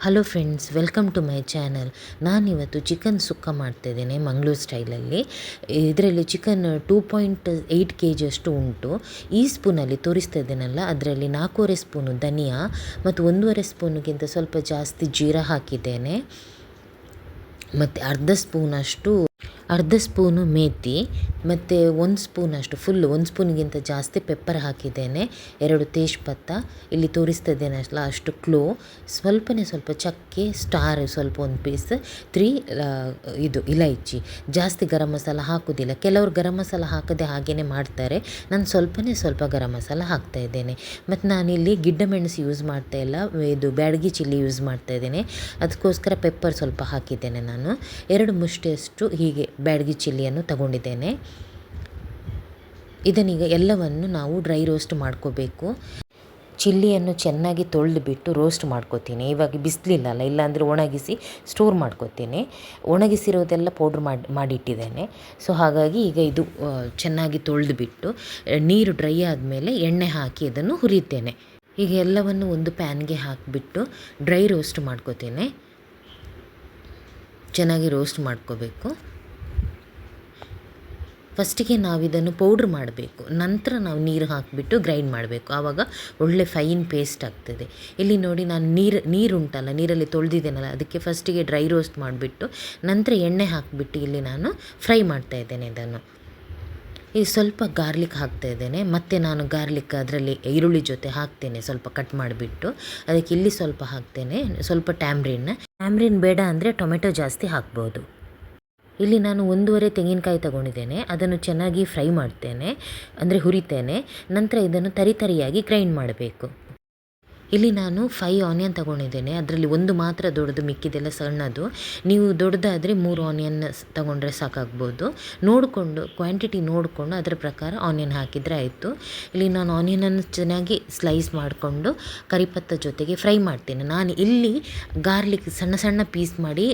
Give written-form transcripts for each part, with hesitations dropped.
Hello friends, welcome to my channel. ನಾನಿವತ್ತು chicken sukka ಮಾಡ್ತಾಯಿದ್ದೇನೆ ಮಂಗಳೂರು ಸ್ಟೈಲಲ್ಲಿ. ಇದರಲ್ಲಿ ಚಿಕನ್ 2.8 kg ಅಷ್ಟು ಉಂಟು. ಈ ಸ್ಪೂನಲ್ಲಿ ತೋರಿಸ್ತಾ ಇದ್ದೇನಲ್ಲ, ಅದರಲ್ಲಿ 4.25 ಸ್ಪೂನು ಧನಿಯಾ ಮತ್ತು 1.5 ಸ್ಪೂನಿಗಿಂತ ಸ್ವಲ್ಪ ಜಾಸ್ತಿ ಜೀರಾ ಹಾಕಿದ್ದೇನೆ. ಮತ್ತು ಅರ್ಧ ಸ್ಪೂನು ಮೇಥಿ ಮತ್ತು 1 ಸ್ಪೂನಷ್ಟು ಫುಲ್ಲು 1 ಸ್ಪೂನಿಗಿಂತ ಜಾಸ್ತಿ ಪೆಪ್ಪರ್ ಹಾಕಿದ್ದೇನೆ. 2 ತೇಜ್ಪತ್ತ, ಇಲ್ಲಿ ತೋರಿಸ್ತಾ ಇದ್ದೇನಲ್ಲ ಅಷ್ಟು ಕ್ಲೋ, ಸ್ವಲ್ಪ ಚಕ್ಕೆ, ಸ್ಟಾರ್ ಸ್ವಲ್ಪ 1 ಪೀಸ್, 3 ಇಲೈಚಿ. ಜಾಸ್ತಿ ಗರಂ ಮಸಾಲ ಹಾಕೋದಿಲ್ಲ. ಕೆಲವರು ಗರಂ ಮಸಾಲ ಹಾಕದೆ ಹಾಗೇ ಮಾಡ್ತಾರೆ. ನಾನು ಸ್ವಲ್ಪ ಗರಂ ಮಸಾಲ ಹಾಕ್ತಾಯಿದ್ದೇನೆ. ಮತ್ತು ನಾನಿಲ್ಲಿ ಗಿಡ್ಡ ಮೆಣಸು ಯೂಸ್ ಮಾಡ್ತಾಯಿಲ್ಲ, ಇದು ಬ್ಯಾಡಗಿ ಚಿಲ್ಲಿ ಯೂಸ್ ಮಾಡ್ತಾಯಿದ್ದೇನೆ. ಅದಕ್ಕೋಸ್ಕರ ಪೆಪ್ಪರ್ ಸ್ವಲ್ಪ ಹಾಕಿದ್ದೇನೆ ನಾನು. 2 ಮುಷ್ಟಿಯಷ್ಟು ಹೀಗೆ ಬ್ಯಾಡಗಿ ಚಿಲ್ಲಿಯನ್ನು ತಗೊಂಡಿದ್ದೇನೆ. ಇದನ್ನೀಗ ಎಲ್ಲವನ್ನು ನಾವು ಡ್ರೈ ರೋಸ್ಟ್ ಮಾಡ್ಕೋಬೇಕು. ಚಿಲ್ಲಿಯನ್ನು ಚೆನ್ನಾಗಿ ತೊಳೆದುಬಿಟ್ಟು ರೋಸ್ಟ್ ಮಾಡ್ಕೋತೀನಿ. ಇವಾಗ ಬಿಸಿಲಿಲ್ಲಲ್ಲ, ಇಲ್ಲಾಂದರೆ ಒಣಗಿಸಿ ಸ್ಟೋರ್ ಮಾಡ್ಕೋತೀನಿ. ಒಣಗಿಸಿರೋದೆಲ್ಲ ಪೌಡ್ರ್ ಮಾಡಿಟ್ಟಿದ್ದೇನೆ. ಸೊ ಹಾಗಾಗಿ ಈಗ ಇದು ಚೆನ್ನಾಗಿ ತೊಳೆದುಬಿಟ್ಟು ನೀರು ಡ್ರೈ ಆದಮೇಲೆ ಎಣ್ಣೆ ಹಾಕಿ ಇದನ್ನು ಹುರಿತೇನೆ. ಈಗ ಎಲ್ಲವನ್ನು ಒಂದು ಪ್ಯಾನ್ಗೆ ಹಾಕಿಬಿಟ್ಟು ಡ್ರೈ ರೋಸ್ಟ್ ಮಾಡ್ಕೋತೀನಿ. ಚೆನ್ನಾಗಿ ರೋಸ್ಟ್ ಮಾಡ್ಕೋಬೇಕು. ಫಸ್ಟಿಗೆ ನಾವು ಇದನ್ನು ಪೌಡ್ರ್ ಮಾಡಬೇಕು, ನಂತರ ನಾವು ನೀರು ಹಾಕಿಬಿಟ್ಟು ಗ್ರೈಂಡ್ ಮಾಡಬೇಕು. ಆವಾಗ ಒಳ್ಳೆ ಫೈನ್ ಪೇಸ್ಟ್ ಆಗ್ತದೆ. ಇಲ್ಲಿ ನೋಡಿ, ನಾನು ನೀರುಂಟಲ್ಲ, ನೀರಲ್ಲಿ ತೊಳೆದಿದ್ದೇನಲ್ಲ, ಅದಕ್ಕೆ ಫಸ್ಟಿಗೆ ಡ್ರೈ ರೋಸ್ಟ್ ಮಾಡಿಬಿಟ್ಟು ನಂತರ ಎಣ್ಣೆ ಹಾಕಿಬಿಟ್ಟು ಇಲ್ಲಿ ನಾನು ಫ್ರೈ ಮಾಡ್ತಾಯಿದ್ದೇನೆ ಇದನ್ನು. ಈಗ ಸ್ವಲ್ಪ ಗಾರ್ಲಿಕ್ ಹಾಕ್ತಾಯಿದ್ದೇನೆ. ಮತ್ತು ನಾನು ಗಾರ್ಲಿಕ್ ಅದರಲ್ಲಿ ಈರುಳ್ಳಿ ಜೊತೆ ಹಾಕ್ತೇನೆ, ಸ್ವಲ್ಪ ಕಟ್ ಮಾಡಿಬಿಟ್ಟು. ಅದಕ್ಕೆ ಇಲ್ಲಿ ಸ್ವಲ್ಪ ಹಾಕ್ತೇನೆ, ಸ್ವಲ್ಪ ಟ್ಯಾಮ್ರಿನ್ ಬೇಡ ಅಂದರೆ ಟೊಮೆಟೊ ಜಾಸ್ತಿ ಹಾಕ್ಬೋದು. ಇಲ್ಲಿ ನಾನು 1.5 ತೆಂಗಿನಕಾಯಿ ತಗೊಂಡಿದ್ದೇನೆ. ಅದನ್ನು ಚೆನ್ನಾಗಿ ಫ್ರೈ ಮಾಡ್ತೇನೆ, ಅಂದರೆ ಹುರಿತೇನೆ. ನಂತರ ಇದನ್ನು ತರಿಯಾಗಿ ಗ್ರೈಂಡ್ ಮಾಡಬೇಕು. ಇಲ್ಲಿ ನಾನು 5 ಆನಿಯನ್ ತಗೊಂಡಿದ್ದೇನೆ. ಅದರಲ್ಲಿ 1 ಮಾತ್ರ ದೊಡ್ಡದು, ಮಿಕ್ಕಿದೆಲ್ಲ ಸಣ್ಣದು. ನೀವು ದೊಡ್ಡದಾದರೆ 3 ಆನಿಯನ್ ತಗೊಂಡ್ರೆ ಸಾಕಾಗ್ಬೋದು. ಕ್ವಾಂಟಿಟಿ ನೋಡಿಕೊಂಡು ಅದರ ಪ್ರಕಾರ ಆನಿಯನ್ ಹಾಕಿದರೆ ಆಯಿತು. ಇಲ್ಲಿ ನಾನು ಆನಿಯನನ್ನು ಚೆನ್ನಾಗಿ ಸ್ಲೈಸ್ ಮಾಡಿಕೊಂಡು ಕರಿಪತ್ತ ಜೊತೆಗೆ ಫ್ರೈ ಮಾಡ್ತೇನೆ. ನಾನು ಇಲ್ಲಿ ಗಾರ್ಲಿಕ್ ಸಣ್ಣ ಪೀಸ್ ಮಾಡಿ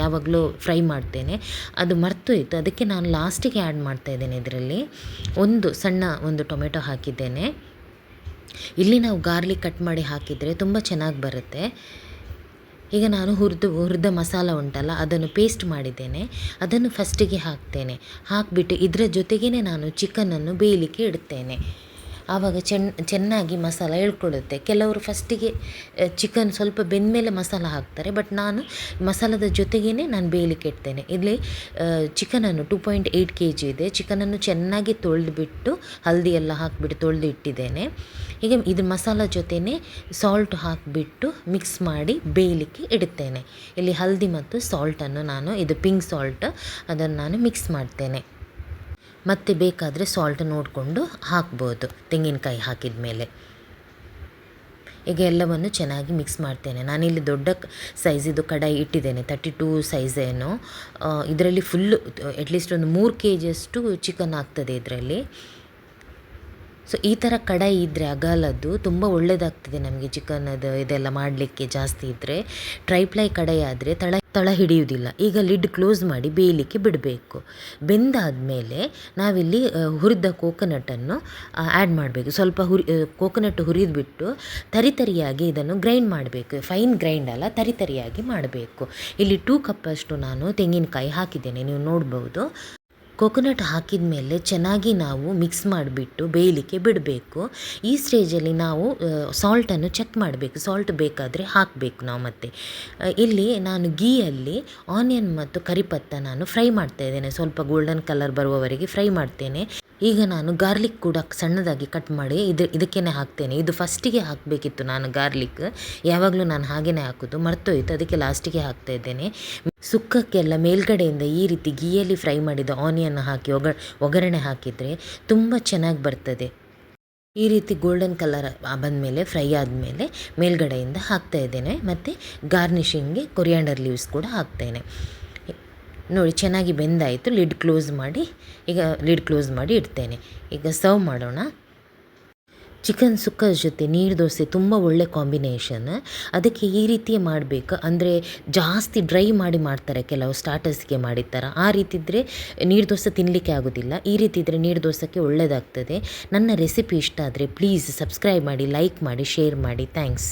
ಯಾವಾಗಲೂ ಫ್ರೈ ಮಾಡ್ತೇನೆ. ಅದು ಮರ್ತೋಯಿತು, ಅದಕ್ಕೆ ನಾನು ಲಾಸ್ಟಿಗೆ ಆ್ಯಡ್ ಮಾಡ್ತಾಯಿದ್ದೇನೆ. ಇದರಲ್ಲಿ ಒಂದು ಟೊಮೆಟೊ ಹಾಕಿದ್ದೇನೆ. ಇಲ್ಲಿ ನಾವು ಗಾರ್ಲಿಕ್ ಕಟ್ ಮಾಡಿ ಹಾಕಿದರೆ ತುಂಬ ಚೆನ್ನಾಗಿ ಬರುತ್ತೆ. ಈಗ ನಾನು ಹುರಿದ ಮಸಾಲ ಉಂಟಲ್ಲ, ಅದನ್ನು ಪೇಸ್ಟ್ ಮಾಡಿದ್ದೇನೆ. ಅದನ್ನು ಫಸ್ಟಿಗೆ ಹಾಕಿಬಿಟ್ಟು ಇದರ ಜೊತೆಗೇ ನಾನು ಚಿಕನನ್ನು ಬೇಯಲಿಕ್ಕೆ ಇಡ್ತೇನೆ. ಆವಾಗ ಚೆನ್ನಾಗಿ ಮಸಾಲ ಎಳ್ಕೊಳ್ಳುತ್ತೆ. ಕೆಲವರು ಫಸ್ಟಿಗೆ ಚಿಕನ್ ಸ್ವಲ್ಪ ಬೆಂದಮೇಲೆ ಮಸಾಲ ಹಾಕ್ತಾರೆ, ಬಟ್ ನಾನು ಮಸಾಲದ ಜೊತೆಗೇ ನಾನು ಬೇಯಲಿಕ್ಕೆ ಇಡ್ತೇನೆ. ಇಲ್ಲಿ ಚಿಕನನ್ನು 2.8 kg ಇದೆ. ಚಿಕನನ್ನು ಚೆನ್ನಾಗಿ ತೊಳೆದುಬಿಟ್ಟು ಹಲ್ದಿ ಎಲ್ಲ ಹಾಕಿಬಿಟ್ಟು ತೊಳೆದು ಇಟ್ಟಿದ್ದೇನೆ. ಈಗ ಇದು ಮಸಾಲ ಜೊತೆನೇ ಸಾಲ್ಟ್ ಹಾಕಿಬಿಟ್ಟು ಮಿಕ್ಸ್ ಮಾಡಿ ಬೇಯಲಿಕ್ಕೆ ಇಡುತ್ತೇನೆ. ಇಲ್ಲಿ ಹಲ್ದಿ ಮತ್ತು ಸಾಲ್ಟನ್ನು ಇದು ಪಿಂಕ್ ಸಾಲ್ಟ್, ಅದನ್ನು ನಾನು ಮಿಕ್ಸ್ ಮಾಡ್ತೇನೆ. ಮತ್ತು ಬೇಕಾದರೆ ಸಾಲ್ಟ್ ನೋಡಿಕೊಂಡು ಹಾಕ್ಬೋದು ತೆಂಗಿನಕಾಯಿ ಹಾಕಿದ ಮೇಲೆ. ಈಗ ಎಲ್ಲವನ್ನು ಚೆನ್ನಾಗಿ ಮಿಕ್ಸ್ ಮಾಡ್ತೇನೆ. ನಾನಿಲ್ಲಿ ದೊಡ್ಡ ಸೈಜಿದು ಕಡಾಯಿ ಇಟ್ಟಿದ್ದೇನೆ, 32 ಸೈಜ್ ಏನೋ. ಇದರಲ್ಲಿ ಫುಲ್ಲು ಅಟ್ಲೀಸ್ಟ್ ಒಂದು 3 kg ಅಷ್ಟು ಚಿಕನ್ ಆಗ್ತದೆ ಇದರಲ್ಲಿ. ಸೊ ಈ ಥರ ಕಡಾಯಿ ಇದ್ದರೆ ಅಗಲದ್ದು ತುಂಬ ಒಳ್ಳೆಯದಾಗ್ತದೆ ನಮಗೆ ಚಿಕನ್ನದು ಇದೆಲ್ಲ ಮಾಡಲಿಕ್ಕೆ. ಜಾಸ್ತಿ ಇದ್ದರೆ ಟ್ರೈಪ್ಲೈ ಕಡಾಯಿ ಆದರೆ ತಳ ಹಿಡಿಯುವುದಿಲ್ಲ. ಈಗ ಲಿಡ್ ಕ್ಲೋಸ್ ಮಾಡಿ ಬೇಯಲಿಕ್ಕೆ ಬಿಡಬೇಕು. ಬೆಂದಾದಮೇಲೆ ನಾವಿಲ್ಲಿ ಹುರಿದ ಕೋಕೋನಟನ್ನು ಆ್ಯಡ್ ಮಾಡಬೇಕು. ಸ್ವಲ್ಪ ಕೋಕೋನಟ್ ಹುರಿದ್ಬಿಟ್ಟು ತರಿಯಾಗಿ ಇದನ್ನು ಗ್ರೈಂಡ್ ಮಾಡಬೇಕು. ಫೈನ್ ಗ್ರೈಂಡ್ ಅಲ್ಲ, ತರಿಯಾಗಿ ಮಾಡಬೇಕು. ಇಲ್ಲಿ 2 ಕಪ್ಪಷ್ಟು ನಾನು ತೆಂಗಿನಕಾಯಿ ಹಾಕಿದ್ದೇನೆ, ನೀವು ನೋಡ್ಬೋದು. ಕೋಕೋನಟ್ ಹಾಕಿದ ಮೇಲೆ ಚೆನ್ನಾಗಿ ನಾವು ಮಿಕ್ಸ್ ಮಾಡಿಬಿಟ್ಟು ಬೇಯಲಿಕ್ಕೆ ಬಿಡಬೇಕು. ಈ ಸ್ಟೇಜಲ್ಲಿ ನಾವು ಸಾಲ್ಟನ್ನು ಚೆಕ್ ಮಾಡಬೇಕು. ಸಾಲ್ಟ್ ಬೇಕಾದರೆ ಹಾಕಬೇಕು ನಾವು. ಮತ್ತು ಇಲ್ಲಿ ನಾನು ಗೀಯಲ್ಲಿ ಆನಿಯನ್ ಮತ್ತು ಕರಿಪತ್ತ ನಾನು ಫ್ರೈ ಮಾಡ್ತಾಯಿದ್ದೇನೆ. ಸ್ವಲ್ಪ ಗೋಲ್ಡನ್ ಕಲರ್ ಬರುವವರೆಗೆ ಫ್ರೈ ಮಾಡ್ತೇನೆ. ಈಗ ನಾನು ಗಾರ್ಲಿಕ್ ಕೂಡ ಸಣ್ಣದಾಗಿ ಕಟ್ ಮಾಡಿ ಇದಕ್ಕೇ ಹಾಕ್ತೇನೆ. ಇದು ಫಸ್ಟಿಗೆ ಹಾಕಬೇಕಿತ್ತು ನಾನು ಗಾರ್ಲಿಕ್, ಯಾವಾಗಲೂ ನಾನು ಹಾಗೇ ಹಾಕೋದು, ಮರ್ತೋಯ್ತು. ಅದಕ್ಕೆ ಲಾಸ್ಟಿಗೆ ಹಾಕ್ತಾಯಿದ್ದೇನೆ. ಸುಕ್ಕಕ್ಕೆಲ್ಲ ಮೇಲ್ಗಡೆಯಿಂದ ಈ ರೀತಿ ಗೀಯಲ್ಲಿ ಫ್ರೈ ಮಾಡಿದ ಆನಿಯನ್ ಹಾಕಿ ಒಗ್ಗರಣೆ ಹಾಕಿದರೆ ತುಂಬ ಚೆನ್ನಾಗಿ ಬರ್ತದೆ. ಈ ರೀತಿ ಗೋಲ್ಡನ್ ಕಲರ್ ಬಂದಮೇಲೆ, ಫ್ರೈ ಆದಮೇಲೆ ಮೇಲ್ಗಡೆಯಿಂದ ಹಾಕ್ತಾಯಿದ್ದೇನೆ. ಮತ್ತು ಗಾರ್ನಿಷಿಂಗ್ಗೆ ಕೊರಿಯಾಂಡರ್ ಲೀವ್ಸ್ ಕೂಡ ಹಾಕ್ತೇನೆ. ನೋಡಿ, ಚೆನ್ನಾಗಿ ಬೆಂದಾಯಿತು. ಲಿಡ್ ಕ್ಲೋಸ್ ಮಾಡಿ ಇಡ್ತೇನೆ. ಈಗ ಸರ್ವ್ ಮಾಡೋಣ. ಚಿಕನ್ ಸುಕ್ಕದ ಜೊತೆ ನೀರು ದೋಸೆ ತುಂಬ ಒಳ್ಳೆ ಕಾಂಬಿನೇಷನ್. ಅದಕ್ಕೆ ಈ ರೀತಿಯೇ ಮಾಡಬೇಕು. ಅಂದರೆ ಜಾಸ್ತಿ ಡ್ರೈ ಮಾಡ್ತಾರೆ ಕೆಲವು ಸ್ಟಾರ್ಟರ್ಸ್ಗೆ ಮಾಡಿರ್ತಾರೆ. ಆ ರೀತಿ ಇದ್ದರೆ ನೀರು ದೋಸೆ ತಿನ್ನಲಿಕ್ಕೆ ಆಗೋದಿಲ್ಲ. ಈ ರೀತಿ ಇದ್ದರೆ ನೀರು ದೋಸೆಗೆ ಒಳ್ಳೆಯದಾಗ್ತದೆ. ನನ್ನ ರೆಸಿಪಿ ಇಷ್ಟ ಆದರೆ ಪ್ಲೀಸ್ ಸಬ್ಸ್ಕ್ರೈಬ್ ಮಾಡಿ, ಲೈಕ್ ಮಾಡಿ, ಶೇರ್ ಮಾಡಿ. ಥ್ಯಾಂಕ್ಸ್.